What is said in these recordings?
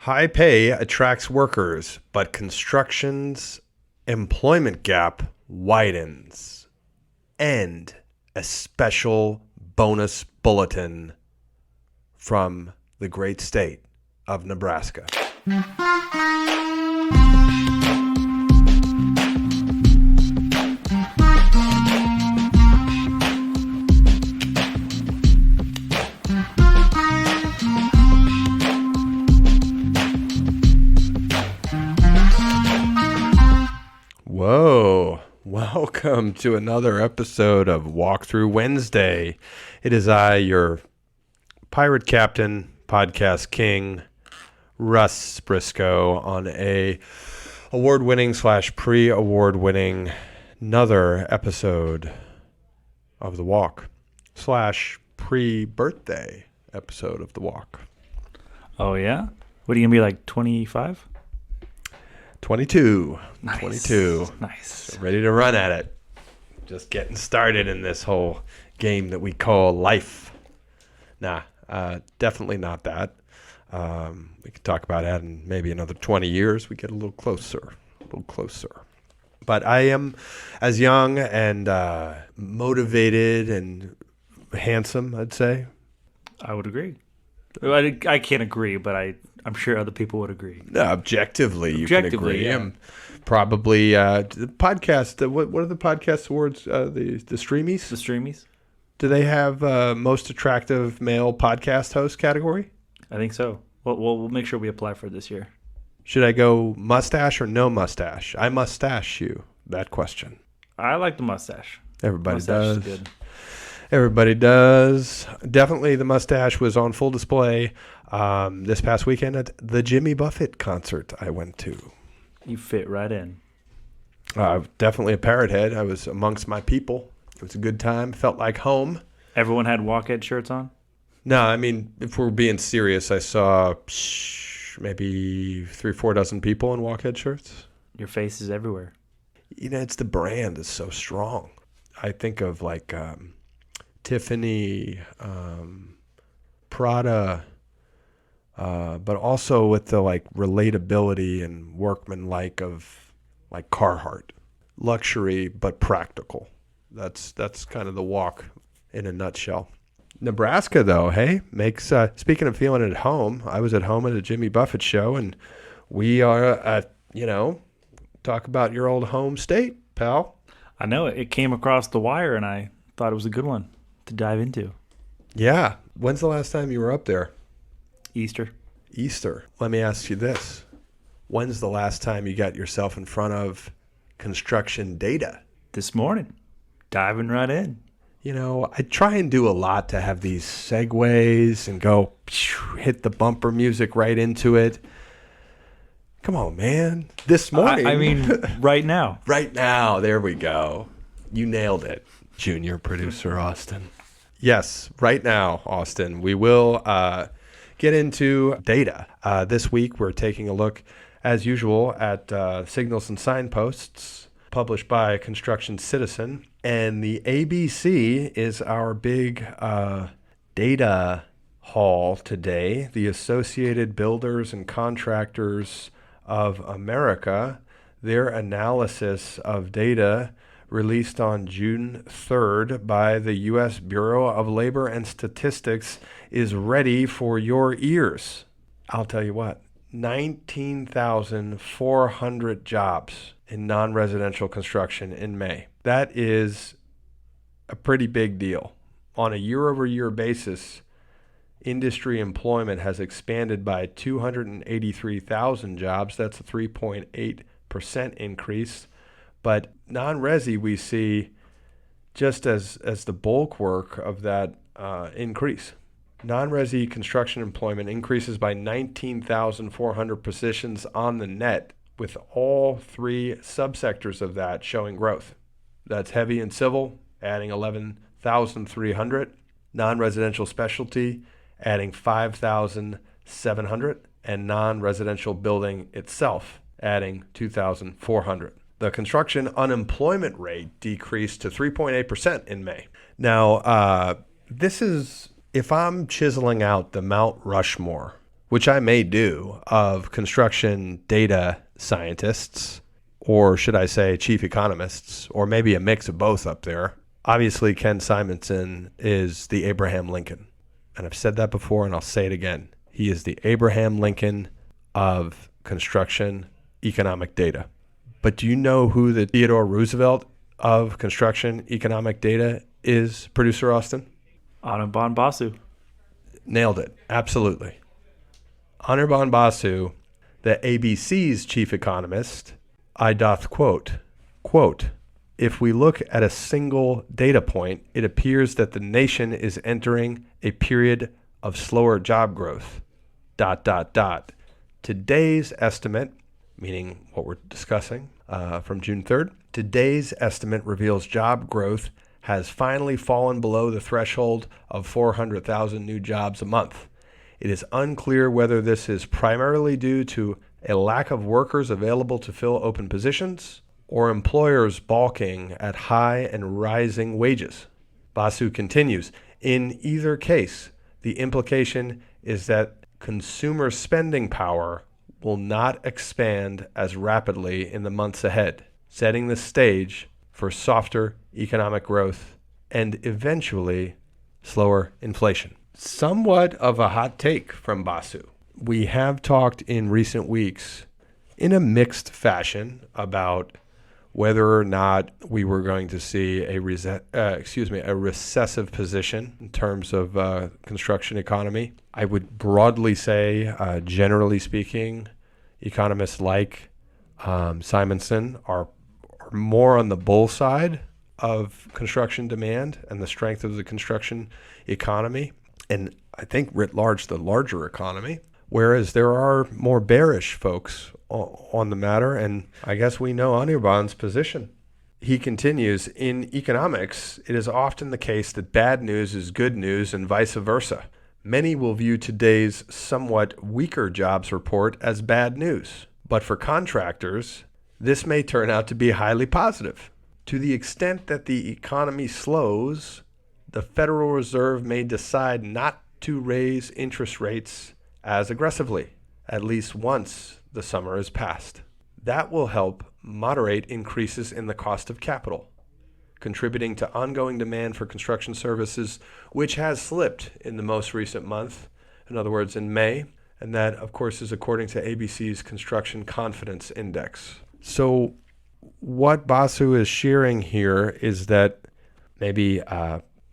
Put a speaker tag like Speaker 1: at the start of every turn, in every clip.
Speaker 1: High pay attracts workers, but construction's employment gap widens. And a special bonus bulletin from the great state of Nebraska. Whoa, welcome to another episode of Walkthrough Wednesday. It is I, your pirate captain, podcast king, Russ Briscoe, on a award-winning / pre-award-winning another episode of The Walk / pre-birthday episode of The Walk.
Speaker 2: Oh, yeah? What are you going to be, like 25?
Speaker 1: 22.
Speaker 2: Nice.
Speaker 1: 22.
Speaker 2: Nice.
Speaker 1: Ready to run at it. Just getting started in this whole game that we call life. Nah, definitely not that. We could talk about that in maybe another 20 years. We get a little closer. But I am as young and motivated and handsome, I'd say.
Speaker 2: I would agree. I can't agree, but I'm sure other people would agree.
Speaker 1: No, objectively, you can agree.
Speaker 2: Yeah.
Speaker 1: I'm probably the podcast. What are the podcast awards? The Streamies.
Speaker 2: The Streamies?
Speaker 1: Do they have most attractive male podcast host category?
Speaker 2: I think so. We'll make sure we apply for it this year.
Speaker 1: Should I go mustache or no mustache? I mustache you that question.
Speaker 2: I like the mustache.
Speaker 1: Everybody
Speaker 2: Mustache
Speaker 1: does.
Speaker 2: is good.
Speaker 1: Everybody does. Definitely the mustache was on full display this past weekend at the Jimmy Buffett concert I went to.
Speaker 2: You fit right in.
Speaker 1: Definitely a parrot head. I was amongst my people. It was a good time. Felt like home.
Speaker 2: Everyone had walkhead shirts on?
Speaker 1: No, I mean, if we're being serious, I saw maybe 3-4 dozen people in walkhead shirts.
Speaker 2: Your face is everywhere.
Speaker 1: You know, it's the brand is so strong. I think of like Tiffany, Prada, but also with the like relatability and workmanlike of like Carhartt. Luxury, but practical. That's kind of the walk in a nutshell. Nebraska, though, hey, makes, speaking of feeling at home, I was at home at a Jimmy Buffett show, and we are, talk about your old home state, pal.
Speaker 2: I know it. It came across the wire, and I thought it was a good one to dive into.
Speaker 1: Yeah. When's the last time you were up there?
Speaker 2: Easter.
Speaker 1: Let me ask you this. When's the last time you got yourself in front of construction data?
Speaker 2: This morning. Diving right in.
Speaker 1: You know, I try and do a lot to have these segues and go hit the bumper music right into it. Come on, man. This morning.
Speaker 2: I mean, right now.
Speaker 1: Right now. There we go. You nailed it, junior producer Austin. Yes, right now, Austin. We will get into data. This week, we're taking a look, as usual, at signals and signposts published by Construction Citizen. And the ABC is our big data haul today. The Associated Builders and Contractors of America, their analysis of data released on June 3rd by the U.S. Bureau of Labor and Statistics is ready for your ears. I'll tell you what, 19,400 jobs in non-residential construction in May. That is a pretty big deal. On a year-over-year basis, industry employment has expanded by 283,000 jobs. That's a 3.8% increase. But non-resi we see just as the bulk work of that increase. Non-resi construction employment increases by 19,400 positions on the net, with all three subsectors of that showing growth. That's heavy and civil, adding 11,300. Non-residential specialty, adding 5,700. And non-residential building itself, adding 2,400. The construction unemployment rate decreased to 3.8% in May. Now, this is, if I'm chiseling out the Mount Rushmore which I may do, of construction data scientists, or should I say chief economists, or maybe a mix of both up there. Obviously, Ken Simonson is the Abraham Lincoln. And I've said that before, and I'll say it again. He is the Abraham Lincoln of construction economic data. But do you know who the Theodore Roosevelt of construction economic data is, Producer Austin?
Speaker 2: Anirban Basu.
Speaker 1: Nailed it. Absolutely. Anirban Basu, the ABC's chief economist, I doth quote, if we look at a single data point, it appears that the nation is entering a period of slower job growth, ... Today's estimate, meaning what we're discussing from June 3rd, today's estimate reveals job growth has finally fallen below the threshold of 400,000 new jobs a month. It is unclear whether this is primarily due to a lack of workers available to fill open positions or employers balking at high and rising wages. Basu continues, in either case, the implication is that consumer spending power will not expand as rapidly in the months ahead, setting the stage for softer economic growth and eventually slower inflation. Somewhat of a hot take from Basu. We have talked in recent weeks in a mixed fashion about whether or not we were going to see a recessive position in terms of construction economy. I would broadly say, generally speaking, economists like Simonson are more on the bull side of construction demand and the strength of the construction economy, and I think writ large the larger economy, whereas there are more bearish folks on the matter, and I guess we know Anirban's position. He continues, in economics, it is often the case that bad news is good news and vice versa. Many will view today's somewhat weaker jobs report as bad news, but for contractors, this may turn out to be highly positive. To the extent that the economy slows, the Federal Reserve may decide not to raise interest rates as aggressively, at least once the summer is past. That will help moderate increases in the cost of capital, contributing to ongoing demand for construction services, which has slipped in the most recent month, in other words, in May, and that, of course, is according to ABC's Construction Confidence Index. So what Basu is sharing here is that maybe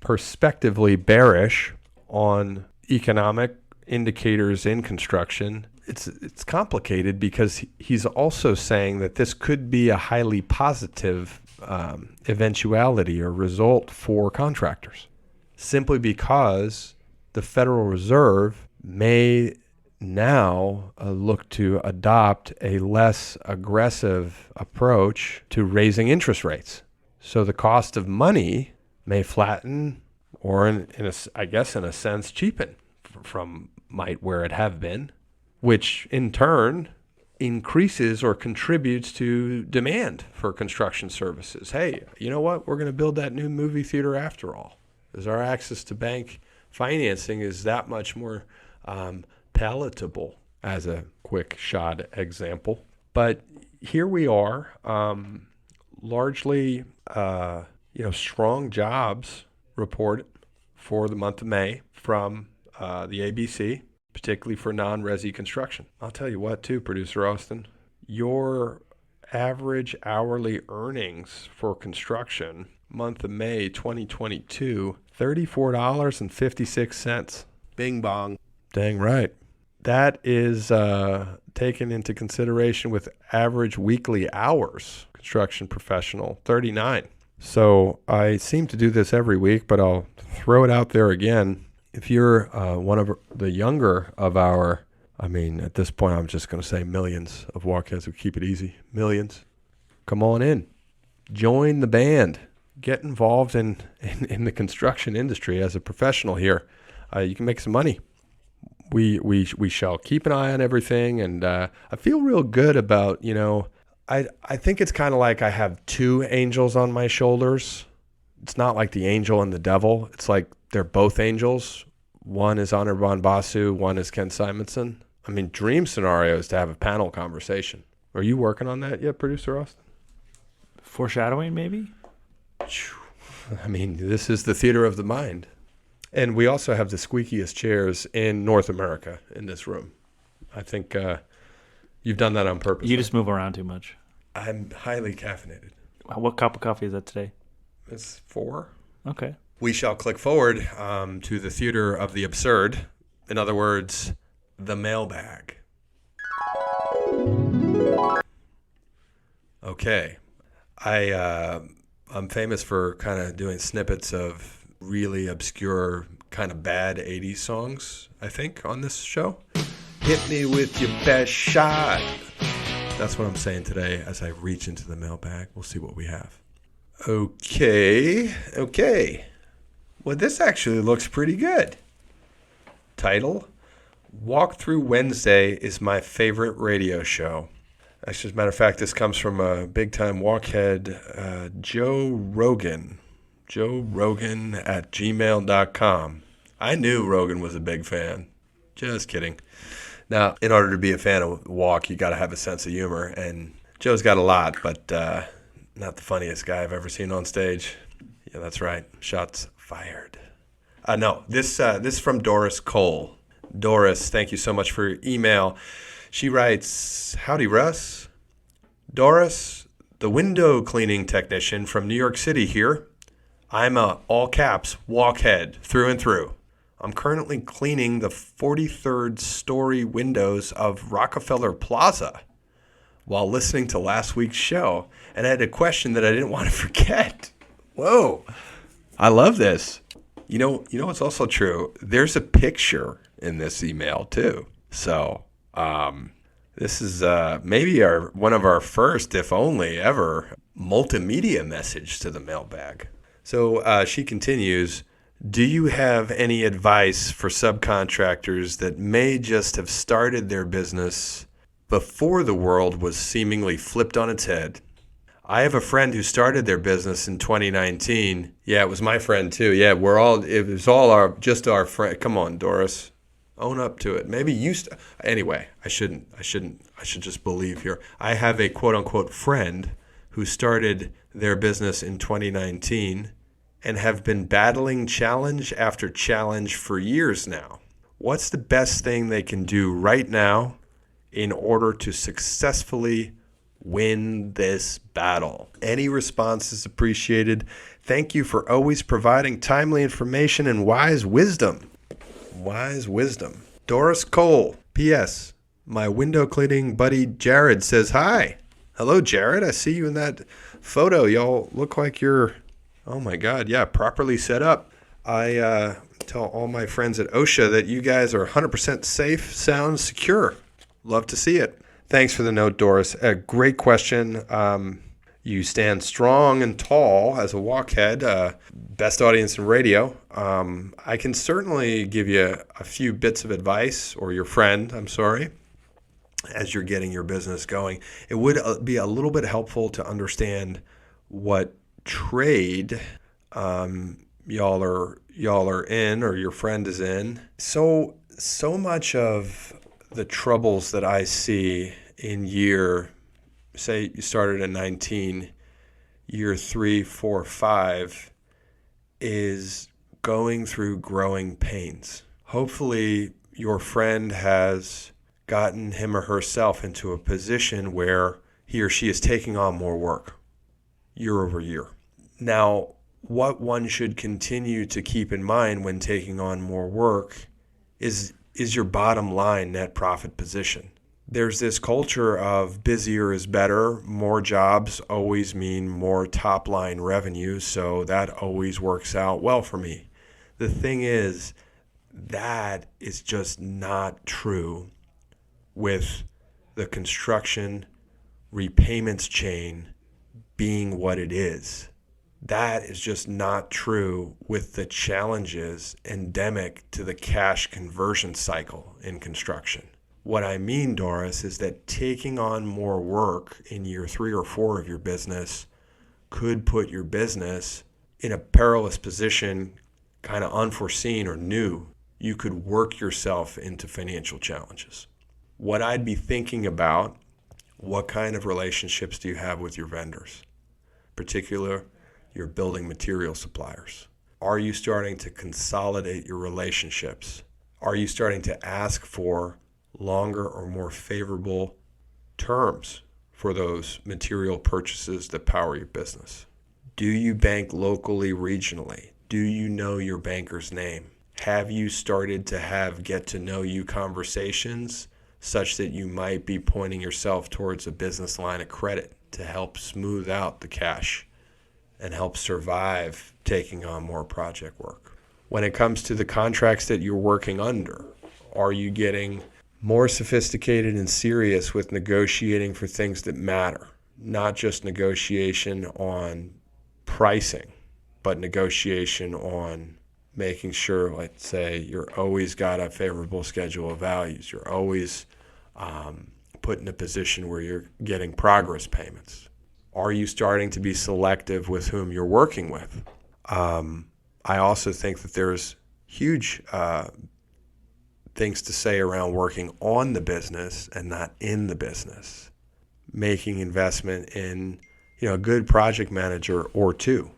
Speaker 1: prospectively bearish on economic indicators in construction. It's complicated because he's also saying that this could be a highly positive eventuality or result for contractors, simply because the Federal Reserve may now look to adopt a less aggressive approach to raising interest rates. So the cost of money may flatten or, in a sense, cheapen from where it have been, which in turn increases or contributes to demand for construction services. Hey, you know what? We're going to build that new movie theater after all, because our access to bank financing is that much more palatable, as a quick shot example. But here we are, largely, strong jobs report for the month of May from the ABC, particularly for non-resi construction. I'll tell you what, too, Producer Austin, your average hourly earnings for construction, month of May 2022, $34.56. Bing bong. Dang right. That is taken into consideration with average weekly hours, construction professional, 39. So I seem to do this every week, but I'll throw it out there again. If you're one of the younger of our, at this point, I'm just going to say millions of walkouts. We keep it easy. Millions. Come on in. Join the band. Get involved in the construction industry as a professional here. You can make some money. We shall keep an eye on everything. And I feel real good about, I think it's kind of like I have two angels on my shoulders. It's not like the angel and the devil. It's like they're both angels. One is Anirban Basu, one is Ken Simonson. I mean, dream scenario is to have a panel conversation. Are you working on that yet, producer Austin?
Speaker 2: Foreshadowing, maybe?
Speaker 1: I mean, this is the theater of the mind. And we also have the squeakiest chairs in North America in this room. I think you've done that on purpose.
Speaker 2: You just move around too much.
Speaker 1: I'm highly caffeinated.
Speaker 2: What cup of coffee is that today?
Speaker 1: It's 4.
Speaker 2: Okay.
Speaker 1: We shall click forward to the theater of the absurd. In other words, the mailbag. Okay. I'm famous for kind of doing snippets of really obscure, kind of bad 80s songs, I think, on this show. Hit me with your best shot. That's what I'm saying today as I reach into the mailbag. We'll see what we have. Okay. Well, this actually looks pretty good. Title: Walkthrough Wednesday is my favorite radio show. Actually, as a matter of fact, this comes from a big-time walkhead, Joe Rogan. Joe Rogan at gmail.com. I knew Rogan was a big fan. Just kidding. Now, in order to be a fan of Walk, you got to have a sense of humor. And Joe's got a lot, but not the funniest guy I've ever seen on stage. Yeah, that's right. Shots fired. No, this is from Doris Cole. Doris, thank you so much for your email. She writes, "Howdy, Russ. Doris, the window cleaning technician from New York City here. I'm a, all caps, walkhead through and through. I'm currently cleaning the 43rd story windows of Rockefeller Plaza while listening to last week's show, and I had a question that I didn't want to forget." Whoa, I love this. You know what's also true? There's a picture in this email too. So this is maybe one of our first, if only ever, multimedia message to the mailbag. So she continues, "Do you have any advice for subcontractors that may just have started their business before the world was seemingly flipped on its head? I have a friend who started their business in 2019. Yeah, it was my friend too. Yeah, it was all our friend. Come on, Doris. Own up to it. Maybe anyway, I should just believe here. I have a quote unquote friend who started their business in 2019 and have been battling challenge after challenge for years now. What's the best thing they can do right now in order to successfully win this battle? Any response is appreciated. Thank you for always providing timely information and wise wisdom." Wise wisdom. Doris Cole. P.S. My window cleaning buddy Jared says hi. Hello, Jared. I see you in that photo. Y'all look like you're, oh my God, yeah, properly set up. I tell all my friends at OSHA that you guys are 100% safe, sound, secure. Love to see it. Thanks for the note, Doris. A great question. You stand strong and tall as a walkhead. Best audience in radio. I can certainly give you a few bits of advice, or your friend, I'm sorry, as you're getting your business going. It would be a little bit helpful to understand what trade y'all are in, or your friend is in. So much of the troubles that I see in say you started at 19, year 3, 4, 5, is going through growing pains. Hopefully your friend has gotten him or herself into a position where he or she is taking on more work year over year. Now, what one should continue to keep in mind when taking on more work is your bottom line net profit position. There's this culture of busier is better. More jobs always mean more top line revenue, so that always works out well for me. The thing is, that is just not true with the construction repayments chain being what it is. That is just not true with the challenges endemic to the cash conversion cycle in construction. What I mean, Doris, is that taking on more work in year 3 or 4 of your business could put your business in a perilous position, kind of unforeseen or new. You could work yourself into financial challenges. what I'd be thinking about, what kind of relationships do you have with your vendors, particular your building material suppliers? Are you starting to consolidate your relationships? Are you starting to ask for longer or more favorable terms for those material purchases that power your business? Do you bank locally, regionally? Do you know your banker's name? Have you started to have get to know you conversations such that you might be pointing yourself towards a business line of credit to help smooth out the cash and help survive taking on more project work? When it comes to the contracts that you're working under, are you getting more sophisticated and serious with negotiating for things that matter? Not just negotiation on pricing, but negotiation on making sure, let's say, you're always got a favorable schedule of values. You're always put in a position where you're getting progress payments. Are you starting to be selective with whom you're working with? I also think that there's huge things to say around working on the business and not in the business. Making investment in, a good project manager or two.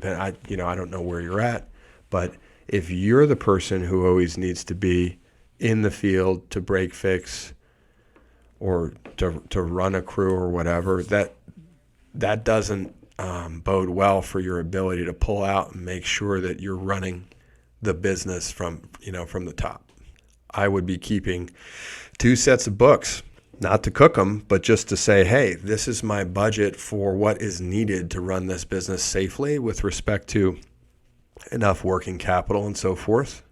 Speaker 1: I don't know where you're at, but if you're the person who always needs to be in the field to break fix or to run a crew or whatever, that doesn't bode well for your ability to pull out and make sure that you're running the business from the top. I would be keeping 2 sets of books, not to cook them, but just to say, hey, this is my budget for what is needed to run this business safely with respect to enough working capital and so forth.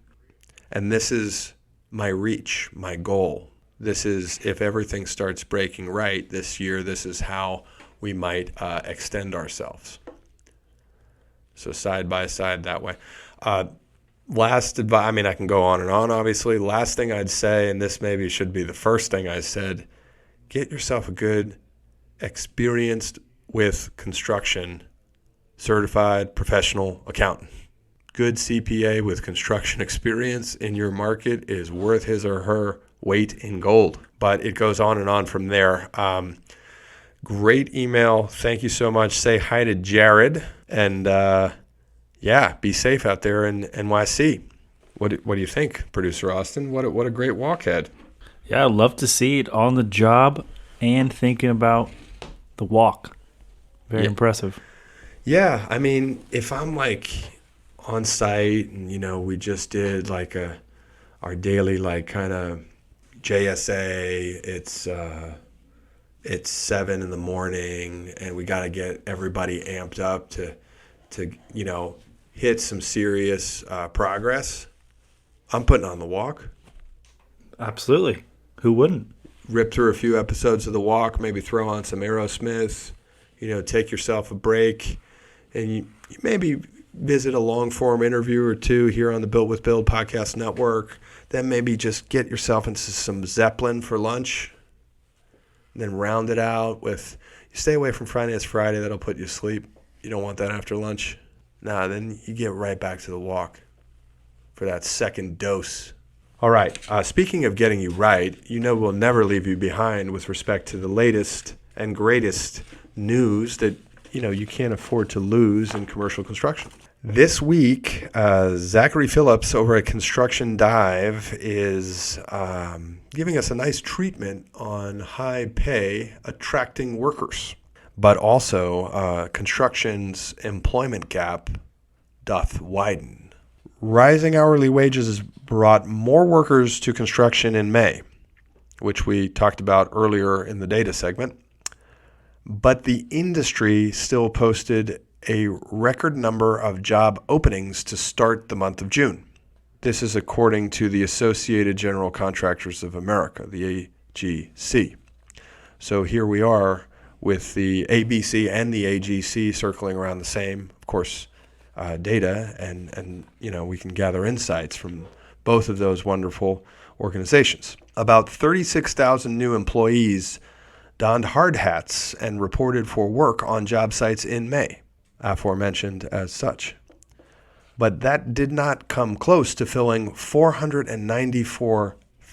Speaker 1: And this is my reach, my goal. This is, if everything starts breaking right this year, this is how we might extend ourselves. So side by side that way. Last advice, I can go on and on, obviously. Last thing I'd say, and this maybe should be the first thing I said, get yourself a good, experienced with construction, certified professional accountant. Good CPA with construction experience in your market is worth his or her weight in gold. But it goes on and on from there. Great email. Thank you so much. Say hi to Jared. And be safe out there in NYC. What do you think, Producer Austin? What a great walk ahead.
Speaker 2: Yeah, I'd love to see it on the job and thinking about the walk. Very impressive.
Speaker 1: Yeah, if I'm on site and we just did our daily kind of JSA, it's 7 a.m. and we got to get everybody amped up to hit some serious progress. I'm putting on the walk.
Speaker 2: Absolutely. Who wouldn't?
Speaker 1: Rip through a few episodes of the walk, maybe throw on some Aerosmith, take yourself a break, and you maybe visit a long-form interview or two here on the Built with Build podcast network. Then maybe just get yourself into some Zeppelin for lunch, and then round it out with, you stay away from Finance Friday, that'll put you to sleep. You don't want that after lunch. Then you get right back to the walk for that second dose. All right. Speaking of getting you right, we'll never leave you behind with respect to the latest and greatest news that, you can't afford to lose in commercial construction. This week, Zachary Phillips over at Construction Dive is giving us a nice treatment on high pay attracting workers. But also, construction's employment gap doth widen. Rising hourly wages has brought more workers to construction in May, which we talked about earlier in the data segment. But the industry still posted a record number of job openings to start the month of June. This is according to the Associated General Contractors of America, the AGC. So here we are with the ABC and the AGC circling around the same, of course, data, and we can gather insights from both of those wonderful organizations. About 36,000 new employees donned hard hats and reported for work on job sites in May, aforementioned as such. But that did not come close to filling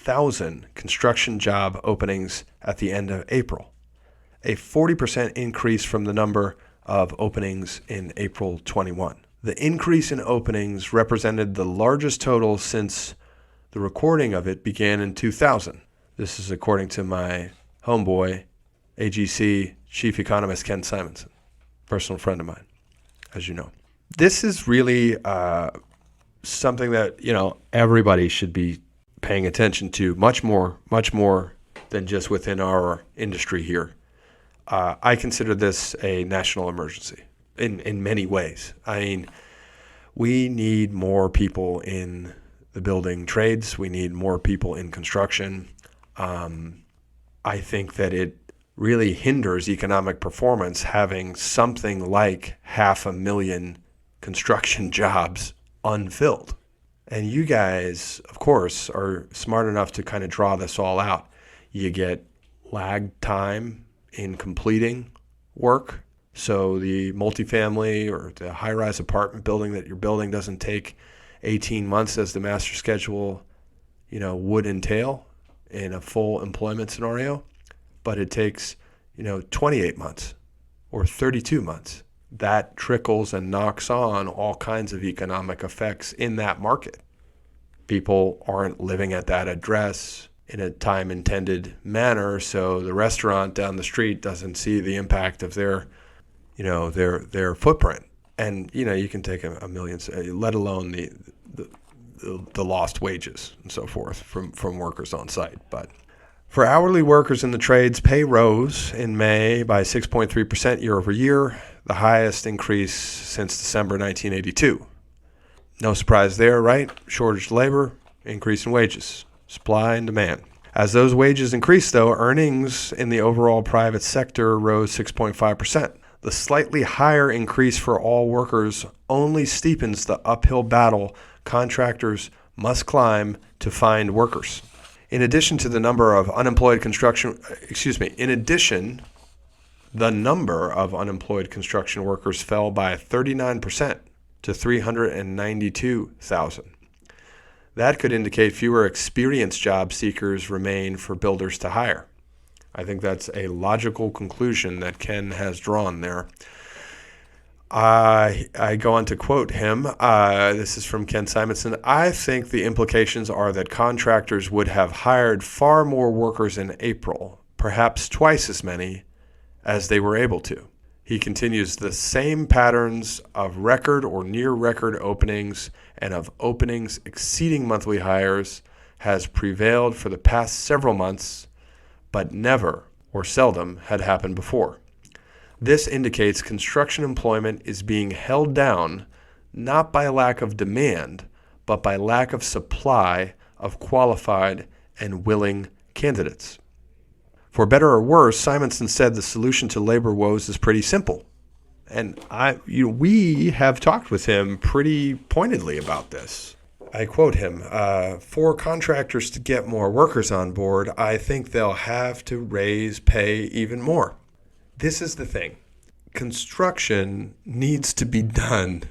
Speaker 1: 1,000 construction job openings at the end of April, a 40% increase from the number of openings in April 21. The increase in openings represented the largest total since the recording of it began in 2000. This is according to my homeboy, AGC Chief Economist Ken Simonson, personal friend of mine, as you know. This is really something that, everybody should be paying attention to much more than just within our industry here. I consider this a national emergency in many ways. I mean, we need more people in the building trades. We need more people in construction. I think that it really hinders economic performance having something like 500,000 construction jobs unfilled. And you guys, of course, are smart enough to kind of draw this all out. You get lag time in completing work. So the multifamily or the high-rise apartment building that you're building doesn't take 18 months as the master schedule, would entail in a full employment scenario, but it takes, 28 months or 32 months. That trickles and knocks on all kinds of economic effects in that market. People aren't living at that address in a time-intended manner, so the restaurant down the street doesn't see the impact of their footprint. And, you can take a million, let alone the lost wages and so forth from workers on site. But for hourly workers in the trades, pay rose in May by 6.3% year over year, the highest increase since December 1982. No surprise there, right? Shortage of labor, increase in wages, supply and demand. As those wages increased, though, earnings in the overall private sector rose 6.5%. The slightly higher increase for all workers only steepens the uphill battle contractors must climb to find workers. In addition, the number of unemployed construction workers fell by 39% to 392,000. That could indicate fewer experienced job seekers remain for builders to hire. I think that's a logical conclusion that Ken has drawn there. I go on to quote him. This is from Ken Simonson. I think the implications are that contractors would have hired far more workers in April, perhaps twice as many as they were able to. He continues, the same patterns of record or near record openings and of openings exceeding monthly hires has prevailed for the past several months, but never or seldom had happened before. This indicates construction employment is being held down not by lack of demand, but by lack of supply of qualified and willing candidates. For better or worse, Simonson said the solution to labor woes is pretty simple. And we have talked with him pretty pointedly about this. I quote him, for contractors to get more workers on board, I think they'll have to raise pay even more. This is the thing. Construction needs to be done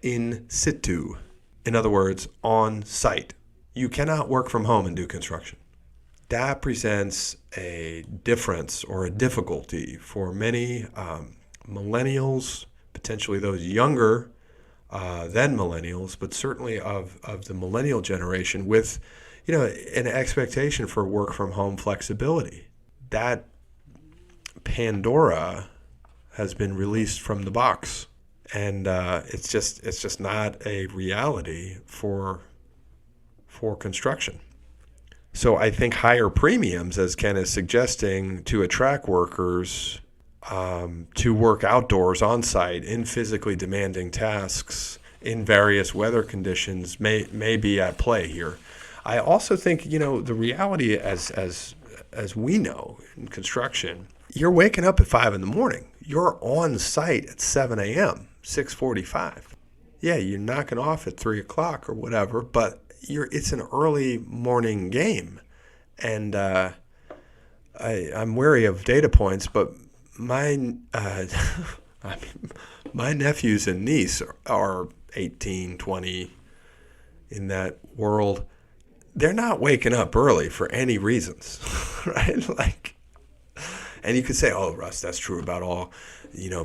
Speaker 1: in situ. In other words, on site. You cannot work from home and do construction. That presents a difference or a difficulty for many millennials, potentially those younger than millennials, but certainly of the millennial generation with, an expectation for work from home flexibility. That Pandora has been released from the box, and it's just not a reality for construction. So I think higher premiums, as Ken is suggesting, to attract workers to work outdoors on site in physically demanding tasks in various weather conditions may be at play here. I also think, the reality as we know in construction, you're waking up at 5 a.m. You're on site at 7 a.m., 6:45. Yeah, you're knocking off at 3 o'clock or whatever, but it's an early morning game. And I'm wary of data points, but my nephews and niece are 18, 20 in that world. they're not waking up early for any reasons, right? Like, and you could say, oh, Russ, that's true about all,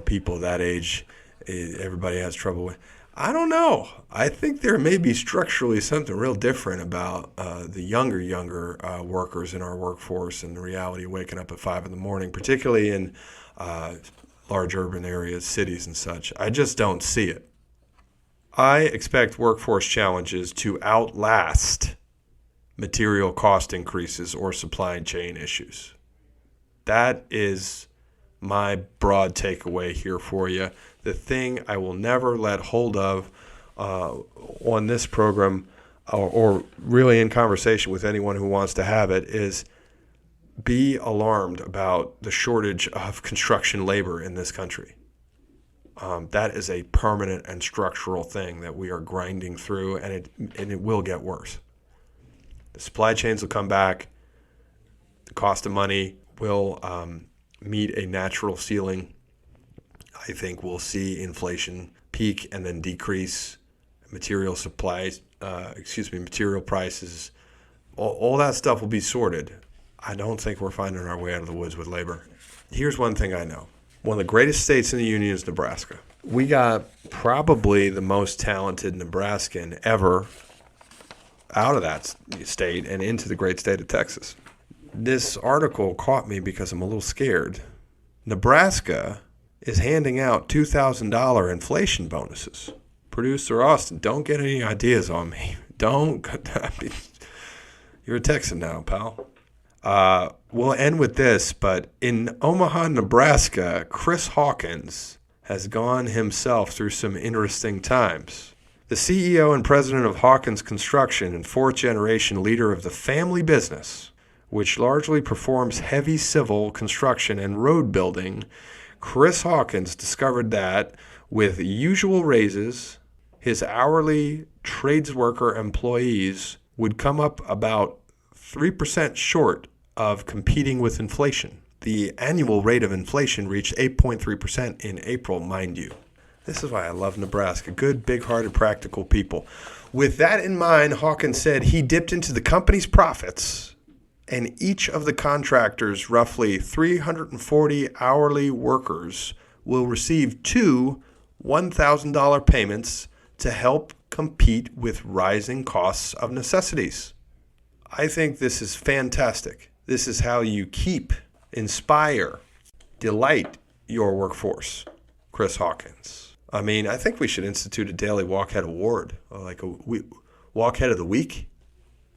Speaker 1: people that age. Everybody has trouble with. I don't know. I think there may be structurally something real different about the younger workers in our workforce and the reality of waking up at 5 in the morning, particularly in large urban areas, cities and such. I just don't see it. I expect workforce challenges to outlast material cost increases or supply chain issues. That is my broad takeaway here for you. The thing I will never let hold of on this program or really in conversation with anyone who wants to have it is be alarmed about the shortage of construction labor in this country. That is a permanent and structural thing that we are grinding through, and it will get worse. The supply chains will come back. The cost of money will meet a natural ceiling. I think we'll see inflation peak and then decrease. Material prices, all that stuff will be sorted. I don't think we're finding our way out of the woods with labor. Here's one thing I know. One of the greatest states in the union is Nebraska. We got probably the most talented Nebraskan ever out of that state and into the great state of Texas. This article caught me because I'm a little scared. Nebraska is handing out $2,000 inflation bonuses. Producer Austin, don't get any ideas on me. You're a Texan now, pal. We'll end with this, but in Omaha, Nebraska, Chris Hawkins has gone himself through some interesting times. The CEO and president of Hawkins Construction and fourth-generation leader of the family business, which largely performs heavy civil construction and road building, Chris Hawkins discovered that with usual raises, his hourly trades worker employees would come up about 3% short of competing with inflation. The annual rate of inflation reached 8.3% in April, mind you. This is why I love Nebraska. Good, big-hearted, practical people. With that in mind, Hawkins said he dipped into the company's profits, and each of the contractors' roughly 340 hourly workers will receive two $1,000 payments to help compete with rising costs of necessities. I think this is fantastic. This is how you keep, inspire, delight your workforce. Chris Hawkins. I mean, I think we should institute a daily Walkhead Award, like a Walkhead of the Week.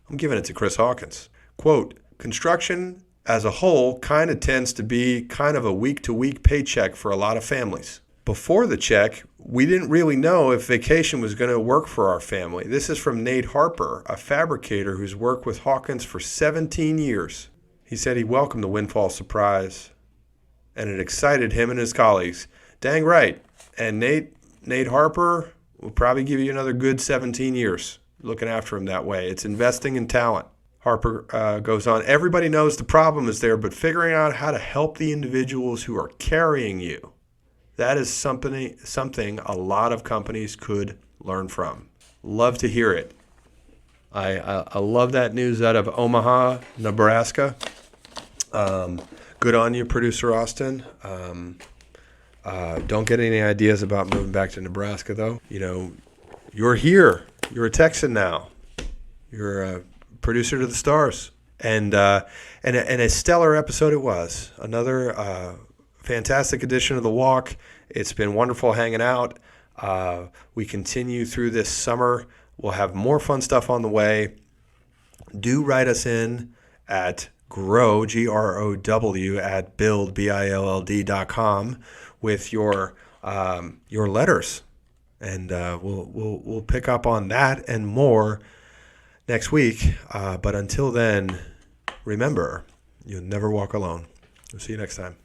Speaker 1: I'm giving it to Chris Hawkins. Quote, construction as a whole kind of tends to be kind of a week-to-week paycheck for a lot of families. Before the check, we didn't really know if vacation was going to work for our family. This is from Nate Harper, a fabricator who's worked with Hawkins for 17 years. He said he welcomed the windfall surprise, and it excited him and his colleagues. Dang right. And Nate Harper will probably give you another good 17 years looking after him that way. It's investing in talent. Harper goes on, everybody knows the problem is there, but figuring out how to help the individuals who are carrying you, that is something a lot of companies could learn from. Love to hear it. I love that news out of Omaha, Nebraska. Good on you, Producer Austin. Don't get any ideas about moving back to Nebraska, though. You know, you're here. You're a Texan now. You're a producer to the stars. And a stellar episode it was. Another fantastic edition of The Walk. It's been wonderful hanging out. We continue through this summer. We'll have more fun stuff on the way. Do write us in at grow, GROW, at build, BILLD.com with your letters. And we'll pick up on that and more next week. But until then, remember, you'll never walk alone. We'll see you next time.